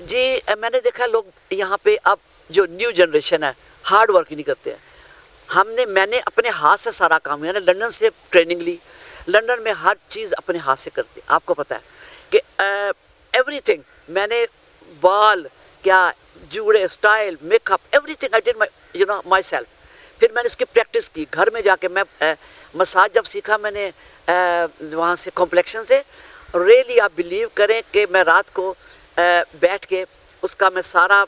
جی میں نے دیکھا لوگ یہاں پہ اب جو نیو جنریشن ہے ہارڈ ورک ہی نہیں کرتے ہیں. میں نے اپنے ہاتھ سے سارا کام کیا. لنڈن سے ٹریننگ لی. لنڈن میں ہر چیز اپنے ہاتھ سے کرتے. آپ کو پتہ ہے کہ ایوری تھنگ میں نے بال کیا جوڑے style make up every thing I did my self. پھر میں نے اس کی پریکٹس کی گھر میں جا کے. میں مساج جب سیکھا میں نے وہاں سے کمپلیکشن سے, ریئلی آپ بلیو کریں کہ میں رات کو بیٹھ کے اس کا میں سارا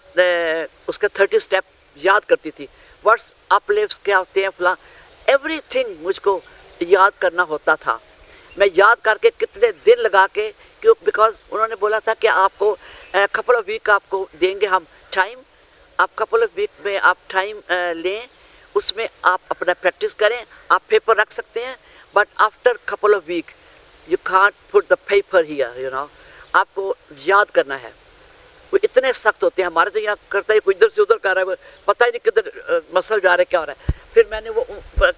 اس کے 30 اسٹیپ یاد کرتی تھی. ورڈس اپ لیفٹس کیا ہوتے ہیں فلاں ایوری تھنگ مجھ کو یاد کرنا ہوتا تھا. میں یاد کر کے کتنے دن لگا کے, کیوں بیکاز انہوں نے بولا تھا کہ آپ کو کپل آف ویک آپ کو دیں گے ہم ٹائم. آپ کپل آف ویک میں آپ ٹائم لیں, اس میں آپ اپنا پریکٹس کریں. آپ پیپر رکھ سکتے ہیں but after couple of week you can't put the paper here آپ کو یاد کرنا ہے. وہ اتنے سخت ہوتے ہیں. ہمارے تو یہاں کرتا ہے کوئی ادھر سے ادھر کر رہا ہے, پتہ ہی نہیں کدھر مسل جا رہا ہے کیا ہو رہا ہے. پھر میں نے وہ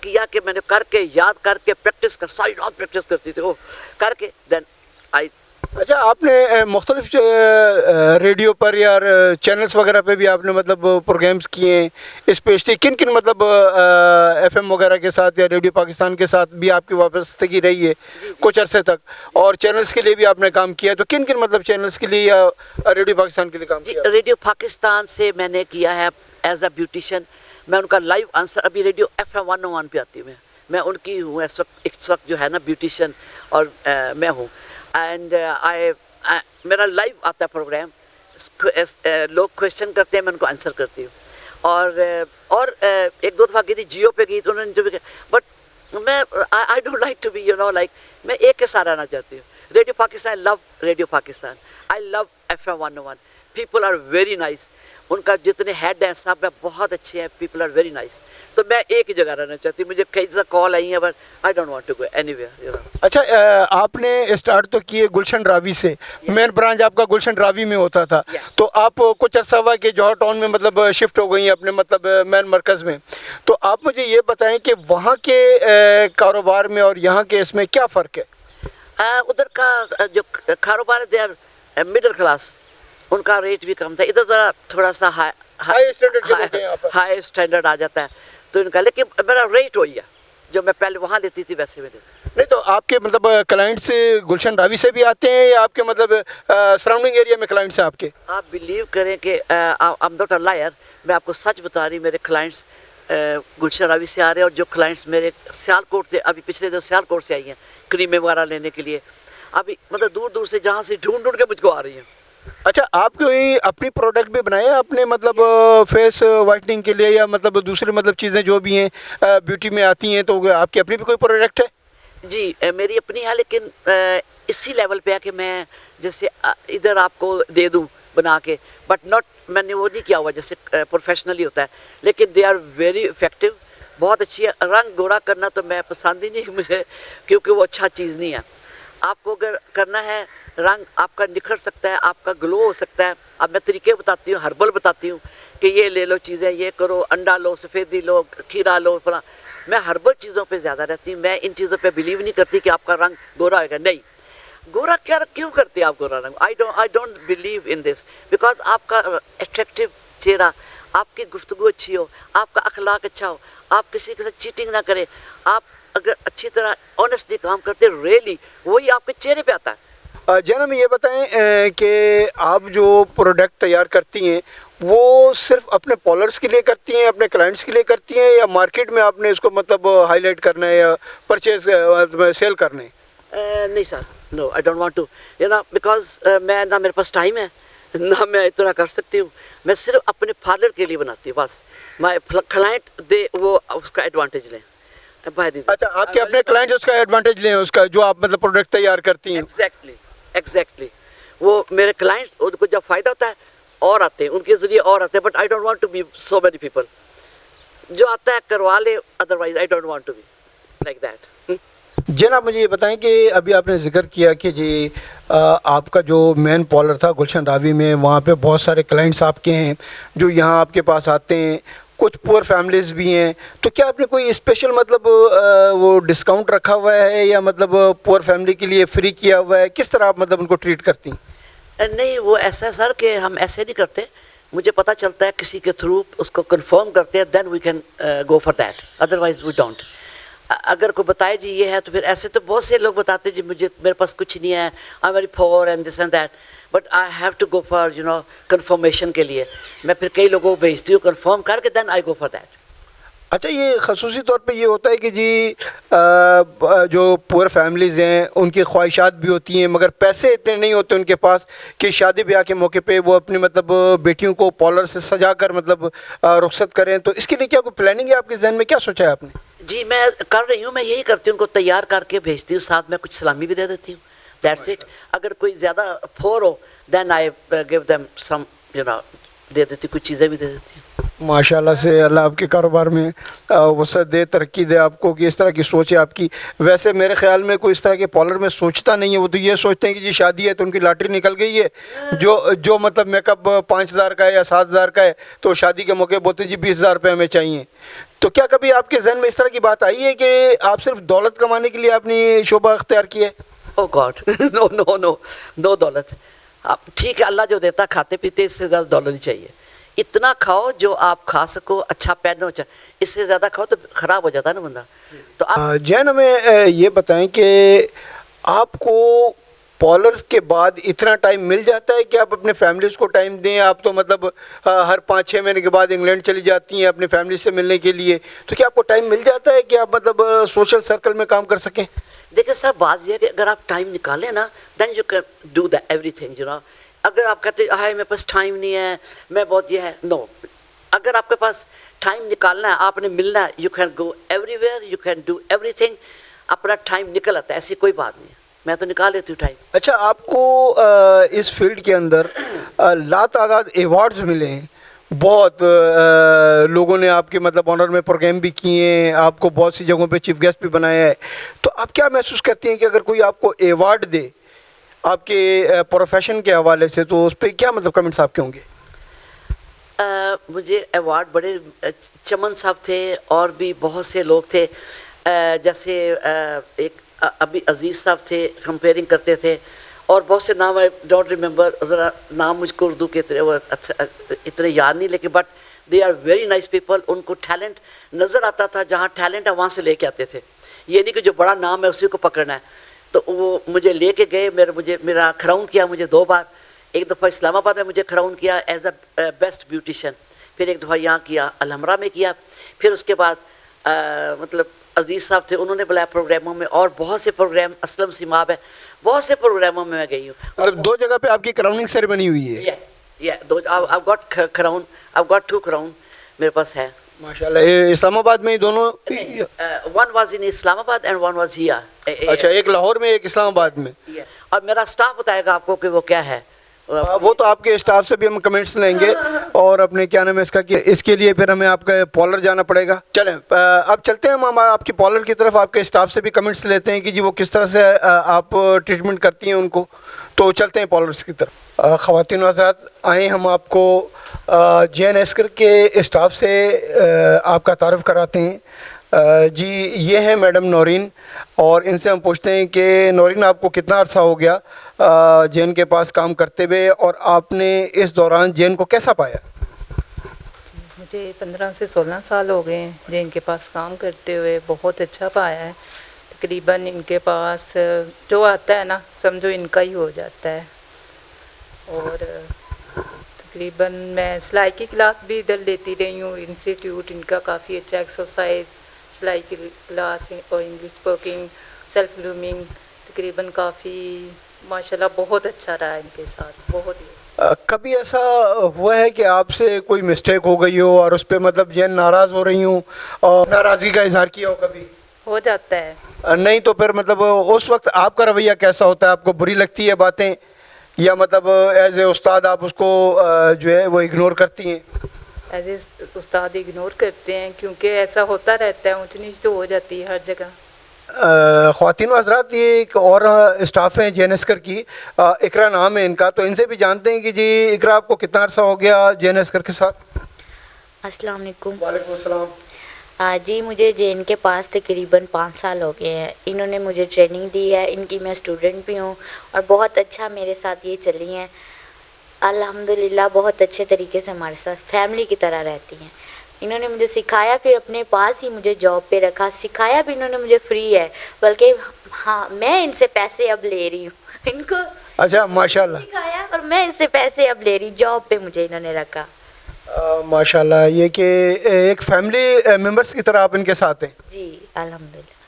کیا کہ میں نے کر کے یاد کر کے پریکٹس کر, ساری رات پریکٹس کرتی تھی وہ کر کے دین آئی. اچھا آپ نے مختلف ریڈیو پر یا چینلز وغیرہ پہ بھی آپ نے مطلب پروگرامز کیے ہیں, اسپیشلی کن کن مطلب ایف ایم وغیرہ کے ساتھ یا ریڈیو پاکستان کے ساتھ بھی آپ کی وابستگی رہی ہے کچھ عرصے تک, اور چینلز کے لیے بھی آپ نے کام کیا, تو کن کن مطلب چینلز کے لیے یا ریڈیو پاکستان کے لیے کام کیا؟ ریڈیو پاکستان سے میں نے کیا ہے ایز اے بیوٹیشین. میں ان کا لائیو آنسر ابھی ریڈیو ایف ایم 101 پہ آتی ہوں. میں ان کی ہوں اس وقت جو ہے نا بیوٹیشین, اور میں ہوں. اینڈ میرا لائیو آتا ہے پروگرام. لوگ کویشچن کرتے ہیں میں ان کو آنسر کرتی ہوں. اور ایک دو دفعہ گئی تھی جیو پہ گئی تو انہوں نے انٹرویو کیا, بٹ میں I don't like to be like میں ایک کے ساتھ رہنا چاہتی ہوں. Radio Pakistan, I love radio Pakistan, I love F M 101. People are very nice. ان کا جتنے ہیڈ ہیں سب بہت اچھے ہیں. People are very nice. تو میں ایک ہی جگہ رہنا چاہتی ہوں. مجھے کئی جگہ کال آئی ہیں but I don't want to go anywhere. اچھا آپ نے اسٹارٹ تو کیے گلشن راوی سے, مین برانچ آپ کا گلشن راوی میں ہوتا تھا, تو آپ کچھ عرصہ ہوا کہ جوہر ٹاؤن میں مطلب شفٹ ہو گئی ہیں اپنے مطلب مین مرکز میں. تو آپ مجھے یہ بتائیں کہ وہاں کے کاروبار میں اور یہاں کے اس میں کیا فرق ہے؟ ادھر کا جو کاروبار ہے دے آر مڈل کلاس, ان کا ریٹ بھی کم تھا. ادھر ذرا تھوڑا سا ہائی اسٹینڈرڈ آ جاتا ہے تو ان کا, لیکن میرا ریٹ وہی ہے جو میں پہلے وہاں لیتی تھی ویسے میں دیتی. نہیں تو آپ کے مطلب کلائنٹس گلشن راوی سے بھی آتے ہیں یا آپ کے مطلب سراؤنڈنگ ایریا میں کلائنٹس ہیں آپ کے؟ آپ بلیو کریں کہ I'm not a liar, میں آپ کو سچ بتا رہی, میرے کلائنٹس گلشن راوی سے آ رہے ہیں. اور جو کلائنٹس میرے سیالکوٹ سے, ابھی پچھلے دن سیالکوٹ سے آئی ہیں کریمیں وغیرہ لینے کے لیے, ابھی مطلب دور دور سے جہاں سے ڈھونڈ کے مجھ کو آ رہی ہیں. اچھا آپ کوئی اپنی پروڈکٹ بھی بنائے ہیں اپنے مطلب فیس وائٹننگ کے لیے, یا مطلب دوسری مطلب چیزیں جو بھی ہیں بیوٹی میں آتی ہیں, تو آپ کی اپنی بھی کوئی پروڈکٹ ہے؟ جی میری اپنی ہے, لیکن اسی لیول پہ ہے کہ میں جیسے ادھر آپ کو دے دوں بنا کے, بٹ ناٹ میں نے وہ نہیں کیا ہوا جیسے پروفیشنلی ہوتا ہے, لیکن دے آر ویری افیکٹو, بہت اچھی ہے. رنگ گوڑا کرنا تو میں پسند ہی نہیں مجھے, کیونکہ وہ اچھا چیز نہیں ہے. آپ کو اگر کرنا ہے رنگ آپ کا نکھر سکتا ہے, آپ کا گلو ہو سکتا ہے. اب میں طریقے بتاتی ہوں, ہربل بتاتی ہوں کہ یہ لے لو چیزیں, یہ کرو, انڈا لو, سفیدی لو, کھیرا لو, فلاں. میں ہربل چیزوں پہ زیادہ رہتی ہوں. میں ان چیزوں پہ بلیو نہیں کرتی کہ آپ کا رنگ گورا ہوئے گا. نہیں, گورا کیوں کرتے آپ گورا رنگ؟ I don't believe in this, because آپ کا اٹریکٹیو چہرہ, آپ کی گفتگو اچھی ہو, آپ کا اخلاق اچھا ہو, آپ کسی کے ساتھ چیٹنگ نہ کریں, آپ اگر اچھی طرح آنیسٹلی کام کرتے, ریئلی وہی آپ کے چہرے پہ آتا ہے. جناب یہ بتائیں کہ آپ جو پروڈکٹ تیار کرتی ہیں وہ صرف اپنے پالرز کے لیے کرتی ہیں, اپنے کلائنٹس کے لیے کرتی ہیں, یا مارکیٹ میں آپ نے اس کو مطلب ہائی لائٹ کرنا ہے یا پرچیز سیل کرنا ہے؟ نہیں sir, no I don't want to, because میں نہ میرے پاس ٹائم ہے نہ میں اتنا کر سکتی ہوں. میں صرف اپنے پارلر کے لیے بناتی ہوں بس. مائی کلائنٹ دے وہ اس کا ایڈوانٹیج لیں. اچھا آپ کے اپنے کلائنٹ اس کا ایڈوانٹیج لیں, اس کا جو آپ مطلب پروڈکٹ تیار کرتی ہیں؟ ایگزیکٹلی وہ میرے کلائنٹ, ان کو جب فائدہ ہوتا ہے اور آتے ہیں, ان کے ذریعے اور آتے ہیں. But I don't want to be so many people, جو آتا ہے کروا لے, otherwise I don't want to be like that. جناب مجھے یہ بتائیں کہ ابھی آپ نے ذکر کیا کہ جی آپ کا جو مین پارلر تھا گلشن راوی میں, وہاں پہ بہت سارے کلائنٹس آپ کے ہیں جو یہاں آپ کے پاس آتے ہیں, کچھ پور فیملیز بھی ہیں. تو کیا آپ نے کوئی اسپیشل مطلب وہ ڈسکاؤنٹ رکھا ہوا ہے, یا مطلب پور فیملی کے لیے فری کیا ہوا ہے؟ کس طرح آپ مطلب ان کو ٹریٹ کرتی ہیں؟ نہیں وہ ایسا ہے سر کہ ہم ایسے نہیں کرتے, مجھے پتہ چلتا ہے کسی کے تھرو اس کو کنفرم کرتے ہیں, then we can go for that, otherwise we don't. اگر کوئی بتائے جی یہ ہے تو پھر ایسے تو بہت سے لوگ بتاتے ہیں جی مجھے میرے پاس کچھ نہیں ہے, I very poor and this and that, but I have to go for confirmation کے لیے میں پھر کئی لوگوں کو بھیجتی ہوں کنفرم کر کے, دین آئی گو فار دیٹ. اچھا یہ خصوصی طور پہ یہ ہوتا ہے کہ جی جو پور فیملیز ہیں ان کی خواہشات بھی ہوتی ہیں مگر پیسے اتنے نہیں ہوتے ان کے پاس کہ شادی بیاہ کے موقع پہ وہ اپنی مطلب بیٹیوں کو پالر سے سجا کر مطلب رخصت کریں, تو اس کے لیے کیا کوئی پلاننگ ہے آپ کے ذہن میں, کیا سوچا ہے آپ نے؟ جی میں کر رہی ہوں, میں یہی کرتی ہوں, ان کو تیار کر کے بھیجتی ہوں, ساتھ میں کچھ سلامی بھی دے دیتی ہوں, دیٹس اٹ. اگر کوئی زیادہ پور ہو دین آئی گیو دیم سم دے دیتی ہوں, کچھ چیزیں بھی دے دیتی ہوں. ماشاءاللہ سے اللہ آپ کے کاروبار میں وسعت دے, ترقی دے آپ کو کہ اس طرح کی سوچ ہے آپ کی. ویسے میرے خیال میں کوئی اس طرح کے پالر میں سوچتا نہیں ہے, وہ تو یہ سوچتے ہیں کہ جی شادی ہے تو ان کی لاٹری نکل گئی ہے, جو مطلب میک اپ 5,000 کا ہے یا 7,000 کا ہے تو شادی کے موقع بولتے جی 20,000 روپے ہمیں چاہیے. تو کیا کبھی آپ کے ذہن میں اس طرح کی بات آئی ہے کہ آپ صرف دولت کمانے کے لیے آپ نے شعبہ اختیار کیا ہے؟ او گاڈ نو نو نو نو دولت. ٹھیک ہے اللہ جو دیتا کھاتے پیتے, اس سے زیادہ دولت نہیں چاہیے. اتنا کھاؤ جو آپ کھا سکو, اچھا پہنو, اس سے زیادہ کھاؤ تو خراب ہو جاتا ہے نا بندہ. تو جین ہمیں یہ بتائیں کہ آپ کو پالر کے بعد اتنا ٹائم مل جاتا ہے کہ آپ اپنے فیملیز کو ٹائم دیں؟ آپ تو مطلب ہر 5-6 مہینے کے بعد انگلینڈ چلی جاتی ہیں اپنے فیملی سے ملنے کے لیے, تو کیا آپ کو ٹائم مل جاتا ہے کہ آپ مطلب سوشل سرکل میں کام کر سکیں؟ دیکھیں صاحب بات یہ ہے کہ اگر آپ ٹائم نکالیں نا then you can do the everything. اگر آپ کہتے ہیں ہائے میرے پاس ٹائم نہیں ہے, میں بہت یہ ہے, نو. اگر آپ کے پاس ٹائم نکالنا ہے, آپ نے ملنا ہے, you can go every where, you can do every thing. اپنا ٹائم نکل آتا ہے, ایسی کوئی بات نہیں ہے, میں تو نکال لیتی ہوں ٹائم. اچھا آپ کو اس فیلڈ کے اندر لاتعداد ایوارڈز ملے ہیں, بہت لوگوں نے آپ کے مطلب آنر میں پروگرام بھی کیے ہیں, آپ کو بہت سی جگہوں پہ چیف گیسٹ بھی بنایا ہے, تو آپ کیا محسوس کرتی ہیں کہ اگر کوئی آپ کو ایوارڈ دے آپ کے پروفیشن کے حوالے سے, تو اس پہ کیا مطلب کمنٹس آپ کے ہوں گے؟ مجھے ایوارڈ بڑے, چمن صاحب تھے اور بھی بہت سے لوگ تھے, جیسے ایک ابھی عزیز صاحب تھے, کمپیئرنگ کرتے تھے, اور بہت سے نام, آئی ڈونٹ ریمبر, ذرا نام مجھ کو اردو کے اتنے یاد نہیں, لیکن but they are very nice people. ان کو ٹیلنٹ نظر آتا تھا, جہاں ٹیلنٹ ہے وہاں سے لے کے آتے تھے, یہ نہیں کہ جو بڑا نام ہے اسی کو پکڑنا ہے. تو وہ مجھے لے کے گئے, میرا کراؤن کیا مجھے 2 بار. ایک دفعہ اسلام آباد میں مجھے کراؤن کیا ایز اے بیسٹ بیوٹیشین, پھر ایک دفعہ یہاں کیا الحمرہ میں کیا, پھر اس کے بعد مطلب عزیز صاحب تھے انہوں نے بلایا پروگراموں میں, اور بہت سے پروگرام, اسلم سیماب ہے, بہت سے پروگراموں میں گئی ہوں. مطلب 2 جگہ پہ آپ کی کراؤننگ سیریمنی ہوئی ہے؟ I've got crown, I've got 2 crown میرے پاس ہے. ماشاءاللہ. اسلام آباد میں ہی دونوں؟ One was in Islam Abad and one was here. اچھا, ایک لاہور میں ایک اسلام آباد میں. اور میرا سٹاف بتائے گا آپ کو کہ وہ کیا ہے. وہ تو آپ کے اسٹاف سے بھی ہم کمنٹس لیں گے, اور اپنے کیا نام ہے اس کا, کہ اس کے لیے پھر ہمیں آپ کا پالر جانا پڑے گا. چلیں اب چلتے ہیں ہم آپ کی پالر کی طرف, آپ کے اسٹاف سے بھی کمنٹس لیتے ہیں کہ جی وہ کس طرح سے آپ ٹریٹمنٹ کرتی ہیں ان کو. تو چلتے ہیں پالرس کی طرف. خواتین و حضرات, آئیں ہم آپ کو جین ایسکر کے اسٹاف سے آپ کا تعارف کراتے ہیں. جی یہ ہیں میڈم نورین, اور ان سے ہم پوچھتے ہیں کہ نورین آپ کو کتنا عرصہ ہو گیا جین کے پاس کام کرتے ہوئے, اور آپ نے اس دوران جین کو کیسا پایا؟ مجھے 15 سے 16 سال ہو گئے ہیں جین کے پاس کام کرتے ہوئے. بہت اچھا پایا ہے. تقریباً ان کے پاس جو آتا ہے نا سمجھو ان کا ہی ہو جاتا ہے. اور تقریباً میں سلائی کی کلاس بھی ادھر لیتی رہی ہوں. انسٹیٹیوٹ ان کا کافی اچھا, ایکسرسائز, سلائی کی کلاس اور انگلش اسپوکنگ, سیلف گرومنگ, تقریباً کافی ماشاءاللہ بہت اچھا رہا ان کے ساتھ. بہت ہی. کبھی ایسا ہوا ہے کہ آپ سے کوئی مسٹیک ہو گئی ہو اور اس پہ مطلب جین ناراض ہو رہی ہوں اور ناراضگی کا اظہار کیا ہو؟ کبھی ہو جاتا ہے. نہیں تو پھر مطلب اس وقت آپ کا رویہ کیسا ہوتا ہے؟ آپ کو بری لگتی ہے باتیں, یا مطلب ایز اے استاد آپ اس کو جو ہے وہ اگنور کرتی ہیں؟ ایز اے استاد اگنور کرتے ہیں, کیونکہ ایسا ہوتا رہتا ہے, اونچ نیچ تو ہو جاتی ہے ہر جگہ. خواتین و حضرات, یہ ایک اور اسٹاف ہیں جین ایسکر کی, اقرا نام ہے ان کا, تو ان سے بھی جانتے ہیں کہ جی اقرا آپ کو کتنا عرصہ ہو گیا جین ایسکر کے ساتھ؟ السلام علیکم. وعلیکم السلام. جی مجھے جے این کے پاس تقریباً 5 سال ہو گئے ہیں. انہوں نے مجھے ٹریننگ دی ہے, ان کی میں اسٹوڈنٹ بھی ہوں, اور بہت اچھا میرے ساتھ یہ چلی ہیں الحمدللہ. بہت اچھے طریقے سے ہمارے ساتھ فیملی کی طرح رہتی ہیں. انہوں نے مجھے سکھایا, پھر اپنے پاس ہی مجھے جاب پہ رکھا. سکھایا بھی انہوں نے مجھے فری ہے, بلکہ ہاں میں ان سے پیسے اب لے رہی ہوں. ان کو اچھا ماشاء اللہ, سکھایا اور میں ان سے پیسے اب لے رہی. جاب پہ مجھے انہوں نے رکھا. ماشاء اللہ. یہ کہ ایک فیملی ممبرس کی طرح آپ ان کے ساتھ ہیں. جی الحمدللہ.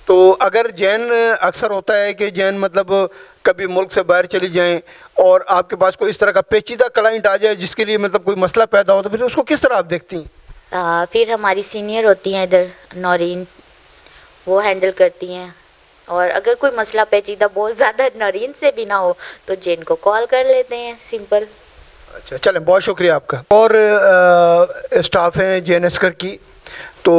تو اگر جین اکثر ہوتا ہے کہ جین مطلب کبھی ملک سے باہر چلی جائیں اور آپ کے پاس کوئی اس طرح کا پیچیدہ کلائنٹ آ جائے جس کے لیے مطلب کوئی مسئلہ پیدا ہو, تو پھر اس کو کس طرح آپ دیکھتی ہیں؟ پھر ہماری سینئر ہوتی ہیں ادھر نورین, وہ ہینڈل کرتی ہیں. اور اگر کوئی مسئلہ پیچیدہ بہت زیادہ نورین سے بھی نہ ہو تو جین کو کال کر لیتے ہیں, سمپل. اچھا چلیں, بہت شکریہ آپ کا. اور اسٹاف ہیں جے این ایسکر کی, تو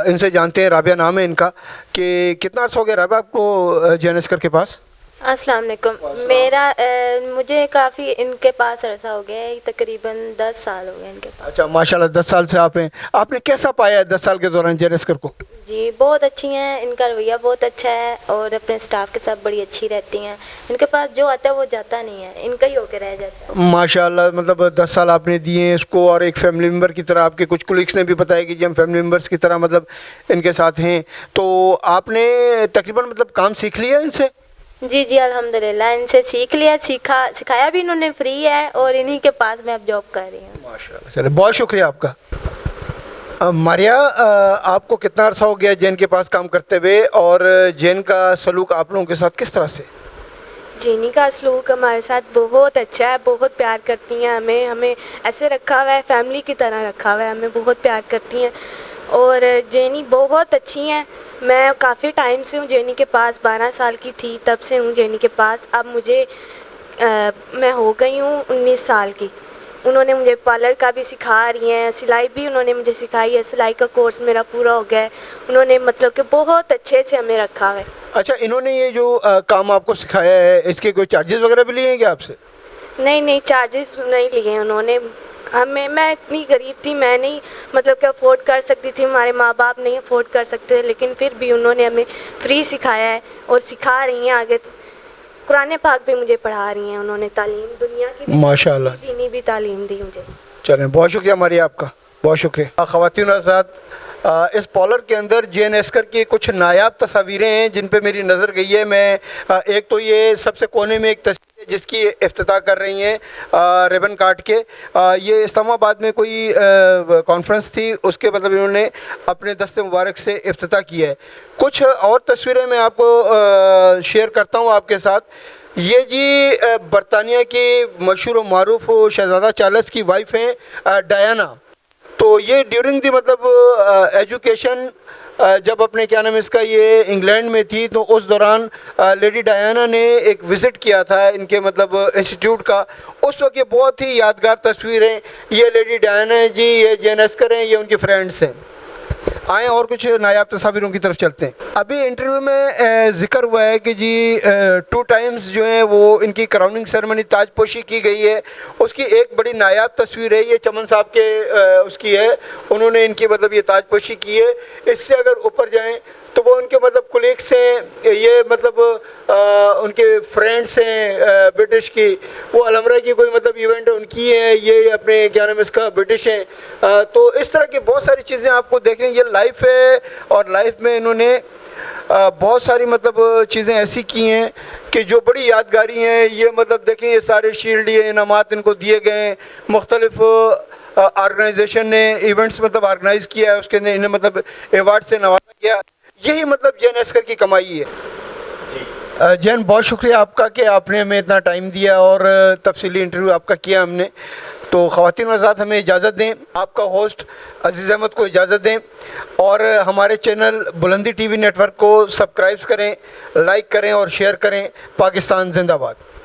ان سے جانتے ہیں. رابعہ نام ہے ان کا. کہ کتنا عرصہ ہو گیا رابعہ آپ کو جے این ایسکر کے پاس؟ السلام علیکم. مجھے کافی ان کے پاس عرصہ ہو گیا ہے, تقریباً 10 سال ہو گئے ان کے پاس. اچھا ماشاء اللہ, 10 سال سے آپ ہیں. آپ نے کیسا پایا ہے 10 سال کے دوران جے این ایسکر کو؟ جی بہت اچھی ہیں, ان کا رویہ بہت اچھا ہے, اور اپنے سٹاف کے ساتھ بڑی اچھی رہتی ہیں. ان کے پاس جو آتا ہے وہ جاتا نہیں ہے, ان کا ہی ہو کے رہ جاتا ہے. ماشاء اللہ. مطلب 10 سال آپ نے دیے ہیں اس کو, اور ایک فیملی ممبر کی طرح. آپ کے کچھ کولیگس نے بھی بتایا کہ جی ہم فیملی ممبرس کی طرح مطلب ان کے ساتھ ہیں. تو آپ نے تقریباً مطلب کام سیکھ لیا ان سے؟ جی جی الحمدللہ, ان سے سیکھ لیا. سکھایا بھی انہوں نے فری ہے, اور انہی کے پاس میں اب جاب کر رہی ہوں. ماشاء اللہ. چلے, بہت شکریہ آپ کا. ماریا, آپ کو کتنا عرصہ ہو گیا جین کے پاس کام کرتے ہوئے, اور جین کا سلوک آپ لوگوں کے ساتھ کس طرح سے؟ جینی کا سلوک ہمارے ساتھ بہت اچھا ہے, بہت پیار کرتی ہیں ہمیں ایسے رکھا ہوا ہے, فیملی کی طرح رکھا ہوا ہے, ہمیں بہت پیار کرتی ہیں. اور جینی بہت اچھی ہیں. میں کافی ٹائم سے ہوں جینی کے پاس, 12 سال کی تھی تب سے ہوں جینی کے پاس. اب میں ہو گئی ہوں 19 سال کی. انہوں نے مجھے پارلر کا بھی سکھا رہی ہیں, سلائی بھی انہوں نے مجھے سکھائی ہے. سلائی کا کورس میرا پورا ہو گیا ہے. انہوں نے مطلب کہ بہت اچھے سے ہمیں رکھا ہے. اچھا, انہوں نے یہ جو کام آپ کو سکھایا ہے اس کے کوئی چارجز وغیرہ بھی لیے ہیں کیا آپ سے؟ نہیں, چارجز نہیں لیے انہوں نے. میں اتنی غریب تھی, میں نہیں مطلب کہ افورڈ کر سکتی تھی, ہمارے ماں باپ نہیں افورڈ کر سکتے, لیکن پھر بھی انہوں نے ہمیں فری سکھایا ہے, اور سکھا رہی ہیں آگے. قرآن پاک بھی مجھے پڑھا رہی ہیں انہوں نے, تعلیم دنیا کی بھی, ماشاء اللہ, دینی بھی تعلیم دی مجھے. چلیں, بہت شکریہ ماریا آپ کا, بہت شکریہ. خواتین حضرات, اس پارلر کے اندر جے این ایسکر کی کچھ نایاب تصاویریں ہیں جن پہ میری نظر گئی ہے. میں ایک تو یہ سب سے کونے میں ایک تصویر ہے جس کی افتتاح کر رہی ہیں ریبن کاٹ کے. یہ اسلام آباد میں کوئی کانفرنس تھی, اس کے مطلب انہوں نے اپنے دست مبارک سے افتتاح کیا ہے. کچھ اور تصویریں میں آپ کو شیئر کرتا ہوں آپ کے ساتھ. یہ جی برطانیہ کی مشہور و معروف شہزادہ چارلس کی وائف ہیں ڈیانا. تو یہ ڈیورنگ دی مطلب ایجوکیشن, جب اپنے کیا نام اس کا یہ انگلینڈ میں تھی, تو اس دوران لیڈی ڈیانا نے ایک وزٹ کیا تھا ان کے مطلب انسٹیٹیوٹ کا. اس وقت یہ بہت ہی یادگار تصویریں. یہ لیڈی ڈیانا ہیں جی, یہ جے این ایسکر ہیں, یہ ان کی فرینڈس ہیں. آئیں اور کچھ نایاب تصاویروں کی طرف چلتے ہیں. ابھی انٹرویو میں ذکر ہوا ہے کہ جی 2 ٹائمز جو ہیں وہ ان کی کراؤننگ سیرمنی تاج پوشی کی گئی ہے. اس کی ایک بڑی نایاب تصویر ہے, یہ چمن صاحب کے اس کی ہے, انہوں نے ان کی مطلب یہ تاج پوشی کی ہے. اس سے اگر اوپر جائیں تو وہ ان کے مطلب کولیگس ہیں, یہ مطلب ان کے فرینڈس ہیں برٹش کی. وہ الحمرہ کی کوئی مطلب ایونٹ ان کی ہے, یہ اپنے کیا نام اس کا برٹش ہیں. تو اس طرح کی بہت ساری چیزیں آپ کو دیکھیں. یہ لائف ہے, اور لائف میں انہوں نے بہت ساری مطلب چیزیں ایسی کی ہیں کہ جو بڑی یادگاری ہیں. یہ مطلب دیکھیں, یہ سارے شیلڈ, یہ انعامات ان کو دیے گئے ہیں. مختلف آرگنائزیشن نے ایونٹس مطلب آرگنائز کیا ہے, اس کے اندر انہیں مطلب ایوارڈ سے نوازا گیا. یہی مطلب جے این ایسکر کی کمائی ہے. جین, بہت شکریہ آپ کا کہ آپ نے ہمیں اتنا ٹائم دیا اور تفصیلی انٹرویو آپ کا کیا ہم نے. تو خواتین حضرات, ہمیں اجازت دیں, آپ کا ہوسٹ عزیز احمد کو اجازت دیں, اور ہمارے چینل بلندی ٹی وی نیٹ ورک کو سبسکرائب کریں, لائک کریں اور شیئر کریں. پاکستان زندہ باد.